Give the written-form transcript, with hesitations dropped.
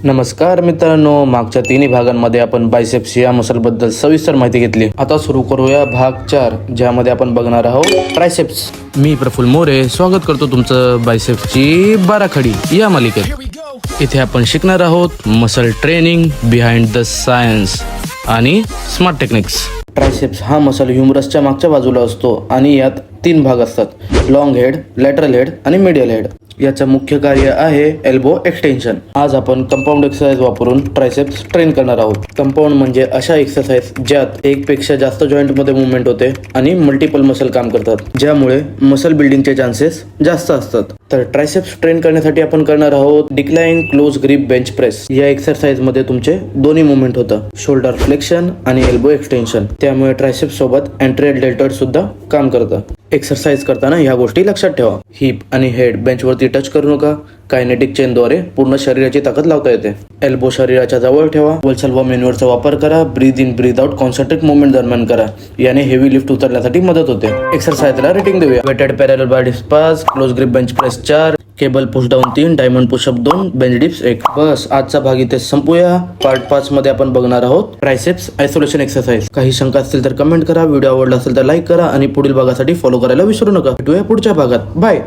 नमस्कार मित्रांनो, मागच्या तिन्ही भागांमध्ये आपण बायसेप्स या मसलबद्दल सविस्तर माहिती घेतली. आता सुरू करूया भाग 4, ज्यामध्ये आपण बघणार आहोत ट्रायसेप्स. मी प्रफुल्ल मोरे स्वागत करतो तुमचं बायसेप्सची बाराखडी या मालिकेत. इथे आपण शिकणार आहोत muscle training behind the science आणि स्मार्ट टेक्निक्स. ट्रायसेप्स हा मसल ह्युमरसच्या मागच्या बाजूला असतो आणि यात 3 भाग असतात: लॉंग हेड, लॅटरल हेड आणि मीडियल हेड. याचं मुख्य कार्य आहे एल्बो एक्सटेन्शन. आज आपण कंपाऊंड एक्सरसाइज वापरून ट्रायसेप्स ट्रेन करणार आहोत. कंपाऊंड म्हणजे अशा एक्सरसाइज ज्यात एक पेक्षा जास्त जॉइंट मध्ये मुवमेंट होते आणि मल्टिपल मसल काम करतात, ज्यामुळे मसल बिल्डिंगचे चान्सेस जास्त असतात. तर ट्रायसेप्स ट्रेन करण्यासाठी आपण करणार आहोत decline close grip bench press. या एक्सरसाइज मध्ये तुमचे दोन्ही मुवमेंट होतं, शोल्डर फ्लेक्शन आणि एल्बो एक्सटेन्शन. त्यामुळे ट्रायसेप्स सोबत अँटेरियर डेल्टॉइड सुद्धा काम करतं. एक्सरसाइज करताना ह्या गोष्टी लक्षात ठेवा. हिप आणि हेड बेंचवरती टच करू नका. कायनेटिक चेनद्वारे पूर्ण शरीराची ताकद लावता येते. एल्बो शरीराच्या जवळ ठेवा. वलसलवा मेन्यूअरचा वापर करा. Breathe in breathe out concentrate movement दरम्यान करा. याने हेवी लिफ्ट उचलण्यासाठी मदत होते. एक्सरसाइजला रेटिंग देऊया. Weighted parallel body 5, close grip bench press 4, cable push down 3, diamond pushup 2, bench dips 1. बस आजचा भाग इथे संपूया. पार्ट 5 मध्ये आपण बघणार आहोत ट्रायसेप्स आयसोलेशन एक्सरसाइज. काही शंका असतील तर कमेंट करा. व्हिडिओ आवडला असेल तर लाईक करा आणि पुढील भागासाठी फॉलो करायला विसरू नका. भेटूया पुढच्या भागात. बाय.